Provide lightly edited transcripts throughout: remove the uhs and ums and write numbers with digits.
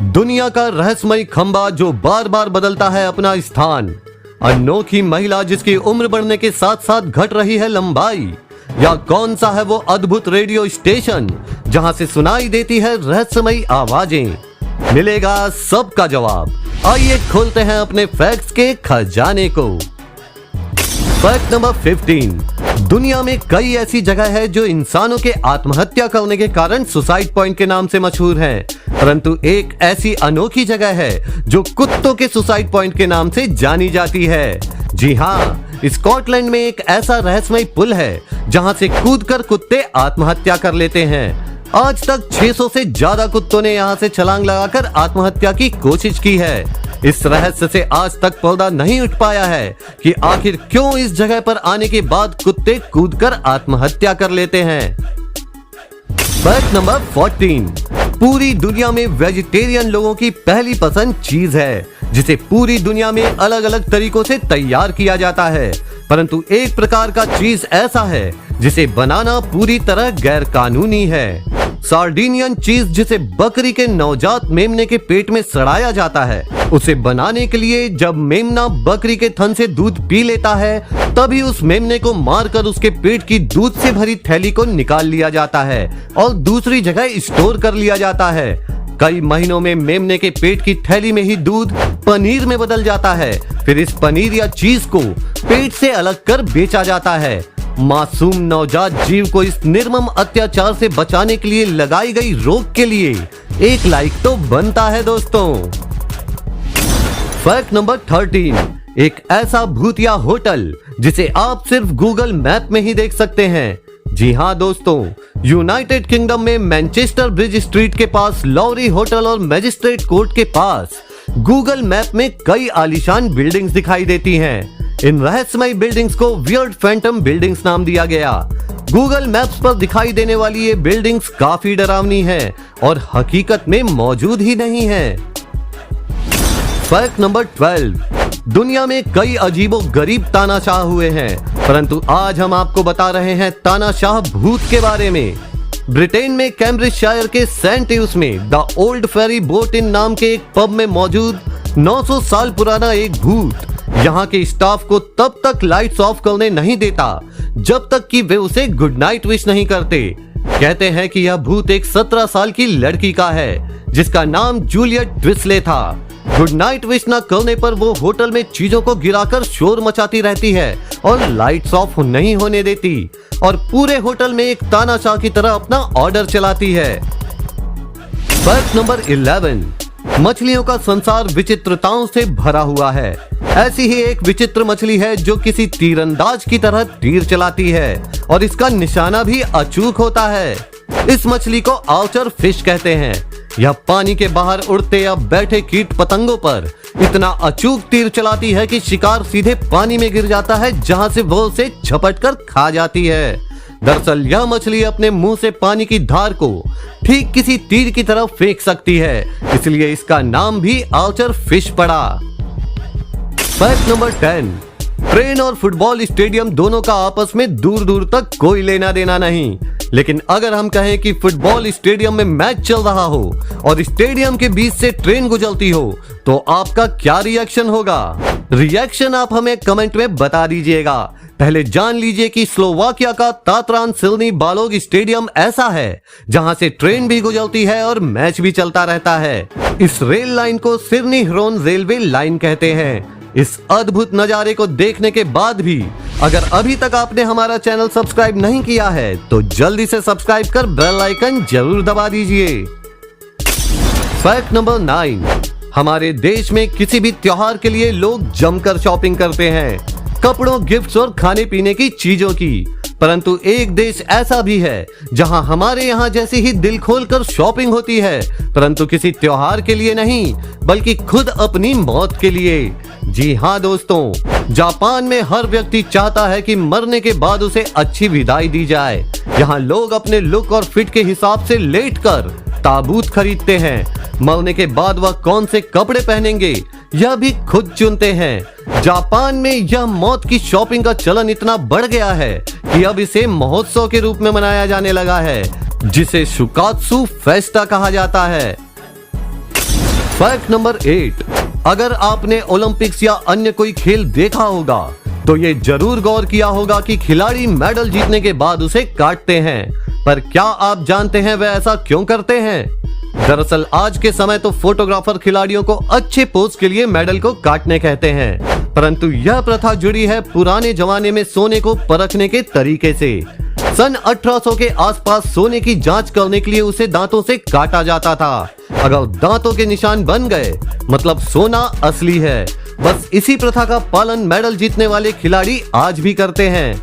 दुनिया का रहस्यमय खंबा जो बार बार बदलता है अपना स्थान, अनोखी महिला जिसकी उम्र बढ़ने के साथ साथ घट रही है लंबाई, या कौन सा है वो अद्भुत रेडियो स्टेशन जहां से सुनाई देती है रहस्यमयी आवाजें? मिलेगा सबका जवाब। आइए खोलते हैं अपने फैक्ट्स के खजाने को। Fact number 15। दुनिया में कई ऐसी जगह है जो इंसानों के आत्महत्या करने के कारण सुसाइड पॉइंट के नाम से मशहूर है, परंतु एक ऐसी अनोखी जगह है जो कुत्तों के सुसाइड पॉइंट के नाम से जानी जाती है। जी हाँ, स्कॉटलैंड में एक ऐसा रहस्यमय पुल है जहां से कूदकर कुत्ते आत्महत्या कर लेते हैं। आज तक 600 से ज्यादा कुत्तों ने यहां से छलांग लगाकर आत्महत्या की कोशिश की है। इस रहस्य से आज तक पर्दा नहीं उठ पाया है कि आखिर क्यों इस जगह पर आने के बाद कुत्ते कूदकर आत्महत्या कर लेते हैं। Fact number 14। पूरी दुनिया में वेजिटेरियन लोगों की पहली पसंद चीज है जिसे पूरी दुनिया में अलग अलग तरीकों से तैयार किया जाता है, परंतु एक प्रकार का चीज ऐसा है जिसे बनाना पूरी तरह गैर कानूनी है। सार्डिनियन चीज जिसे बकरी के नवजात मेमने के पेट में सड़ाया जाता है, उसे बनाने के लिए जब मेमना बकरी के थन से दूध पी लेता है तभी उस मेमने को मारकर उसके पेट की दूध से भरी थैली को निकाल लिया जाता है और दूसरी जगह स्टोर कर लिया जाता है। कई महीनों में मेमने के पेट की थैली में ही दूध पनीर में बदल जाता है। फिर इस पनीर या चीज को पेट से अलग कर बेचा जाता है। मासूम नवजात जीव को इस निर्मम अत्याचार से बचाने के लिए लगाई गई रोक के लिए एक लाइक तो बनता है दोस्तों। Fact number 13। एक ऐसा भूतिया होटल जिसे आप सिर्फ गूगल मैप में ही देख सकते हैं। जी हाँ दोस्तों, यूनाइटेड किंगडम में मैनचेस्टर ब्रिज स्ट्रीट के पास लॉरी होटल और मैजिस्ट्रेट कोर्ट के पास गूगल मैप में कई आलीशान बिल्डिंग्स दिखाई देती हैं। इन रहस्यमय बिल्डिंग्स को वियर्ड फैंटम बिल्डिंग्स नाम दिया गया। गूगल मैप्स पर दिखाई देने वाली ये बिल्डिंग्स काफी डरावनी हैं और हकीकत में मौजूद ही नहीं है। Fact number 12। दुनिया में कई अजीबो गरीब तानाशाह हुए हैं, परंतु आज हम आपको बता रहे हैं तानाशाह भूत के बारे में। ब्रिटेन में कैम्ब्रिजशायर के सेंट यूस में the old ferry boat in नाम के एक पब में मौजूद 900 साल पुराना एक भूत यहाँ के स्टाफ को तब तक लाइट्स ऑफ करने नहीं देता जब तक कि वे उसे गुड नाइट विश नहीं करते। कहते हैं कि यह भूत एक 17 साल की लड़की का है जिसका नाम जूलियट ट्विस्ले था। गुड नाइट विश न करने पर वो होटल में चीजों को गिराकर शोर मचाती रहती है और लाइट्स ऑफ नहीं होने देती और पूरे होटल में एक तानाशाह की तरह अपना ऑर्डर चलाती है। Fact number 11। मछलियों का संसार विचित्रताओं से भरा हुआ है। ऐसी ही एक विचित्र मछली है जो किसी तीरंदाज की तरह तीर चलाती है और इसका निशाना भी अचूक होता है। इस मछली को आउचर फिश कहते हैं। यह पानी के बाहर उड़ते या बैठे कीट पतंगों पर इतना अचूक तीर चलाती है कि शिकार सीधे पानी में गिर जाता है जहां से वो उसे झपट कर खा जाती है। दरअसल यह मछली अपने मुंह से पानी की धार को ठीक किसी तीर की तरफ फेंक सकती है, इसलिए इसका नाम भी आउचर फिश पड़ा। Fact number 10। ट्रेन और फुटबॉल स्टेडियम दोनों का आपस में दूर दूर तक कोई लेना देना नहीं, लेकिन अगर हम कहें कि फुटबॉल स्टेडियम में मैच चल रहा हो और स्टेडियम के बीच से ट्रेन गुजरती हो तो आपका क्या रिएक्शन होगा? रिएक्शन आप हमें कमेंट में बता दीजिएगा। पहले जान लीजिए कि स्लोवाकिया का तात्रान सिल्नी बालोग स्टेडियम ऐसा है जहां से ट्रेन भी गुजरती है और मैच भी चलता रहता है। इस रेल लाइन को सिरनी ह्रोन रेलवे लाइन कहते हैं। इस अद्भुत नजारे को देखने के बाद भी अगर अभी तक आपने हमारा चैनल सब्सक्राइब नहीं किया है तो जल्दी से सब्सक्राइब कर बेल आइकन जरूर दबा दीजिए। Fact number 9। हमारे देश में किसी भी त्योहार के लिए लोग जमकर शॉपिंग करते हैं, कपड़ों, गिफ्ट्स और खाने पीने की चीजों की। परंतु एक देश ऐसा भी है जहां हमारे यहाँ जैसी ही दिल खोलकर शॉपिंग होती है, परंतु किसी त्योहार के लिए नहीं बल्कि खुद अपनी मौत के लिए। जी हाँ दोस्तों, जापान में हर व्यक्ति चाहता है कि मरने के बाद उसे अच्छी विदाई दी जाए। यहाँ लोग अपने लुक और फिट के हिसाब से लेटकर ताबूत खरीदते हैं। मरने के बाद वह कौन से कपड़े पहनेंगे यह भी खुद चुनते हैं। जापान में यह मौत की शॉपिंग का चलन इतना बढ़ गया है कि अब इसे महोत्सव के रूप में मनाया जाने लगा है, जिसे शुकात्सु फेस्टा कहा जाता है। फैक्ट नंबर 8, अगर आपने ओलंपिक्स या अन्य कोई खेल देखा होगा तो ये जरूर गौर किया होगा कि खिलाड़ी मेडल जीतने के बाद उसे काटते हैं। पर क्या आप जानते हैं वे ऐसा क्यों करते हैं? दरअसल आज के समय तो फोटोग्राफर खिलाड़ियों को अच्छे पोज के लिए मेडल को काटने कहते हैं, परंतु यह प्रथा जुड़ी है पुराने जमाने में सोने को परखने के तरीके से। सन 1800 के आसपास सोने की जांच करने के लिए उसे दांतों से काटा जाता था। अगर दांतों के निशान बन गए मतलब सोना असली है। बस इसी प्रथा का पालन मेडल जीतने वाले खिलाड़ी आज भी करते हैं।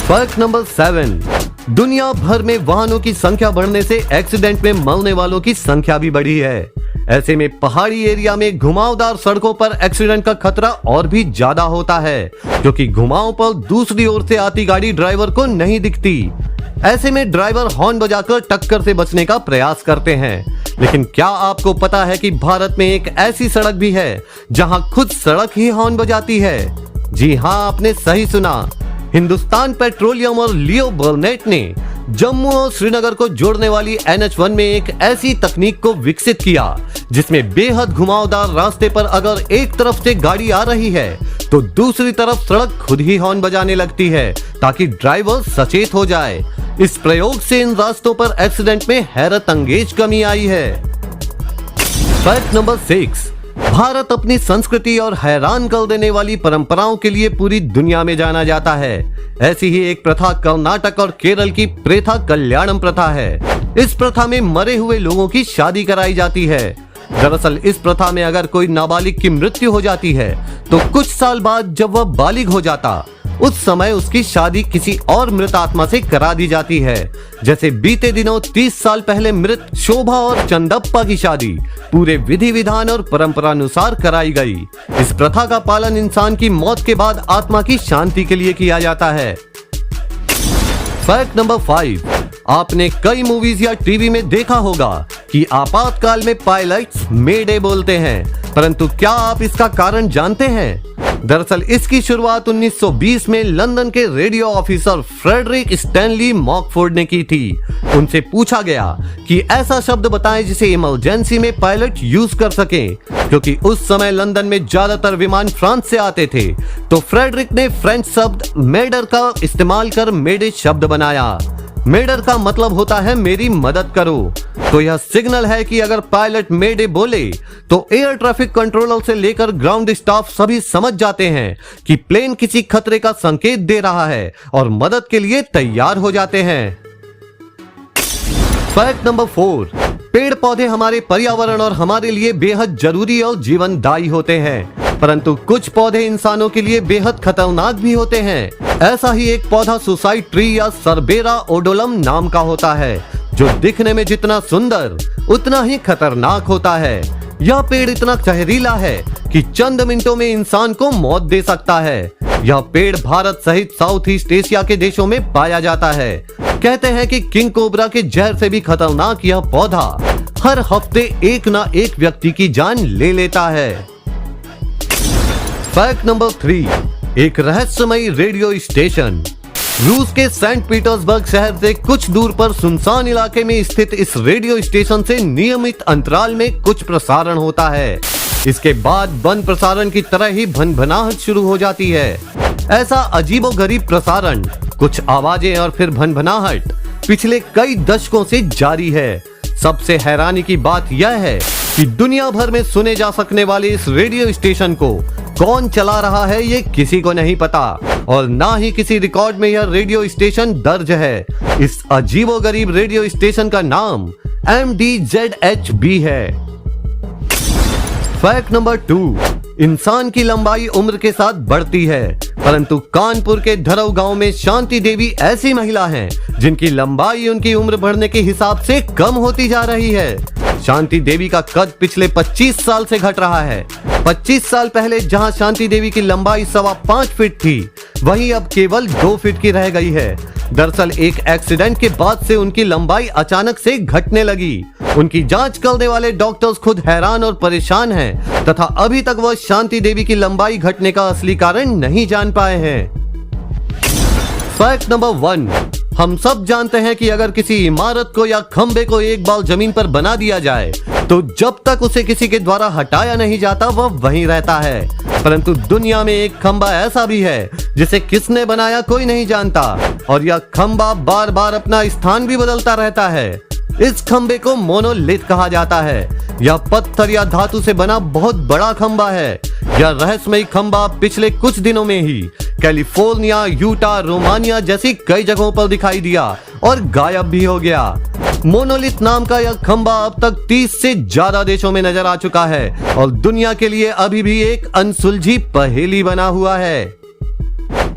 फैक्ट नंबर 7, दुनिया भर में वाहनों की संख्या बढ़ने से एक्सीडेंट में मरने वालों की संख्या भी बढ़ी है। ऐसे में पहाड़ी एरिया में घुमावदार सड़कों पर एक्सीडेंट का खतरा और भी ज्यादा होता है, क्योंकि घुमाव पर दूसरी ओर से आती गाड़ी ड्राइवर को नहीं दिखती। ऐसे में ड्राइवर हॉर्न बजाकर टक्कर से बचने का प्रयास करते हैं। लेकिन क्या आपको पता है कि भारत में एक ऐसी सड़क भी है जहां खुद सड़क ही हॉर्न बजाती है? जी हां, आपने सही सुना। हिंदुस्तान पेट्रोलियम और लियो बर्नेट ने जम्मू और श्रीनगर को जोड़ने वाली NH1 में एक ऐसी तकनीक को विकसित किया जिसमें बेहद घुमावदार रास्ते पर अगर एक तरफ से गाड़ी आ रही है तो दूसरी तरफ सड़क खुद ही हॉर्न बजाने लगती है ताकि ड्राइवर सचेत हो जाए। इस प्रयोग से इन रास्तों पर एक्सीडेंट में हैरत अंगेज कमी आई है। फैक्ट नंबर 6, भारत अपनी संस्कृति और हैरान कर देने वाली परंपराओं के लिए पूरी दुनिया में जाना जाता है। ऐसी ही एक प्रथा कर्नाटक और केरल की प्रेथा कल्याणम प्रथा है। इस प्रथा में मरे हुए लोगों की शादी कराई जाती है। दरअसल इस प्रथा में अगर कोई नाबालिग की मृत्यु हो जाती है तो कुछ साल बाद जब वह बालिग हो जाता उस समय उसकी शादी किसी और मृत आत्मा से करा दी जाती है। जैसे बीते दिनों 30 साल पहले मृत शोभा और चंदप्पा की शादी पूरे विधि विधान और परंपरा अनुसार कराई गई। इस प्रथा का पालन इंसान की मौत के बाद आत्मा की शांति के लिए किया जाता है। फैक्ट नंबर 5, आपने कई मूवीज या टीवी में देखा होगा कि आपातकाल में पायलट्स मेडे बोलते हैं, परंतु क्या आप इसका कारण जानते हैं? दरअसल इसकी शुरुआत 1920 में लंदन के रेडियो ऑफिसर फ्रेडरिक स्टैनली मॉकफोर्ड ने की थी। उनसे पूछा गया कि ऐसा शब्द बताएं जिसे इमरजेंसी में पायलट यूज कर सकें, क्योंकि उस समय लंदन में ज्यादातर विमान फ्रांस से आते थे। तो फ्रेडरिक ने फ्रेंच शब्द मेडर का इस्तेमाल कर मेडे शब्द बनाया। मेडर का मतलब होता है मेरी मदद करो। तो यह सिग्नल है कि अगर पायलट मेडे बोले तो एयर ट्रैफिक कंट्रोलर से लेकर ग्राउंड स्टाफ सभी समझ जाते हैं कि प्लेन किसी खतरे का संकेत दे रहा है और मदद के लिए तैयार हो जाते हैं। फैक्ट नंबर 4, पेड़ पौधे हमारे पर्यावरण और हमारे लिए बेहद जरूरी और जीवनदायी होते हैं, परंतु कुछ पौधे इंसानों के लिए बेहद खतरनाक भी होते हैं। ऐसा ही एक पौधा सुसाइड ट्री या सरबेरा ओडोलम नाम का होता है, जो दिखने में जितना सुंदर उतना ही खतरनाक होता है। यह पेड़ इतना जहरीला है कि चंद मिनटों में इंसान को मौत दे सकता है। यह पेड़ भारत सहित साउथ ईस्ट एशिया के देशों में पाया जाता है। कहते हैं कि किंग कोबरा के जहर से भी खतरनाक यह पौधा हर हफ्ते एक ना एक व्यक्ति की जान ले लेता है। फैक्ट नंबर 3, एक रहस्यमयी रेडियो स्टेशन। रूस के सेंट पीटर्सबर्ग शहर से कुछ दूर पर सुनसान इलाके में स्थित इस रेडियो स्टेशन से नियमित अंतराल में कुछ प्रसारण होता है। इसके बाद बंद प्रसारण की तरह ही भनभनाहट शुरू हो जाती है। ऐसा अजीबोगरीब प्रसारण, कुछ आवाजें और फिर भनभनाहट पिछले कई दशकों से जारी है। सबसे हैरानी की बात यह है कि दुनिया भर में सुने जा सकने वाले इस रेडियो स्टेशन को कौन चला रहा है ये किसी को नहीं पता, और ना ही किसी रिकॉर्ड में यह रेडियो स्टेशन दर्ज है। इस अजीबोगरीब रेडियो स्टेशन का नाम MDZHB है। फैक्ट नंबर 2, इंसान की लंबाई उम्र के साथ बढ़ती है, परंतु कानपुर के धरव गांव में शांति देवी ऐसी महिला हैं जिनकी लंबाई उनकी उम्र बढ़ने के हिसाब से कम होती जा रही है। शांति देवी का कद पिछले 25 साल से घट रहा है। 25 साल पहले जहां शांति देवी की लंबाई 5.25 फीट थी, वहीं अब केवल 2 फीट की रह गई है। दरअसल एक एक्सीडेंट के बाद से उनकी लंबाई अचानक से घटने लगी। उनकी जांच करने वाले डॉक्टर्स खुद हैरान और परेशान हैं, तथा अभी तक वह शांति देवी की लंबाई घटने का असली कारण नहीं जान पाए हैं। फैक्ट नंबर 1, हम सब जानते हैं कि अगर किसी इमारत को या खंबे को एक बार जमीन पर बना दिया जाए तो जब तक उसे किसी के द्वारा हटाया नहीं जाता वह वहीं रहता है। परंतु दुनिया में एक खंबा ऐसा भी है जिसे किसने बनाया कोई नहीं जानता, और यह खंबा बार बार अपना स्थान भी बदलता रहता है। इस खंबे को मोनोलिथ कहा जाता है। यह पत्थर या धातु से बना बहुत बड़ा खंबा है। यह रहस्यमयी खंबा पिछले कुछ दिनों में ही कैलिफोर्निया, यूटा, रोमानिया जैसी कई जगहों पर दिखाई दिया और गायब भी हो गया। मोनोलिथ नाम का यह खंबा अब तक 30 से ज्यादा देशों में नजर आ चुका है और दुनिया के लिए अभी भी एक अनसुलझी पहेली बना हुआ है।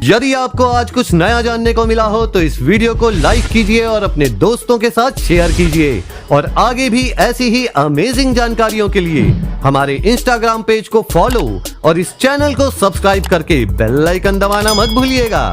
यदि आपको आज कुछ नया जानने को मिला हो तो इस वीडियो को लाइक कीजिए और अपने दोस्तों के साथ शेयर कीजिए, और आगे भी ऐसी ही अमेजिंग जानकारियों के लिए हमारे इंस्टाग्राम पेज को फॉलो और इस चैनल को सब्सक्राइब करके बेल आइकन दबाना मत भूलिएगा।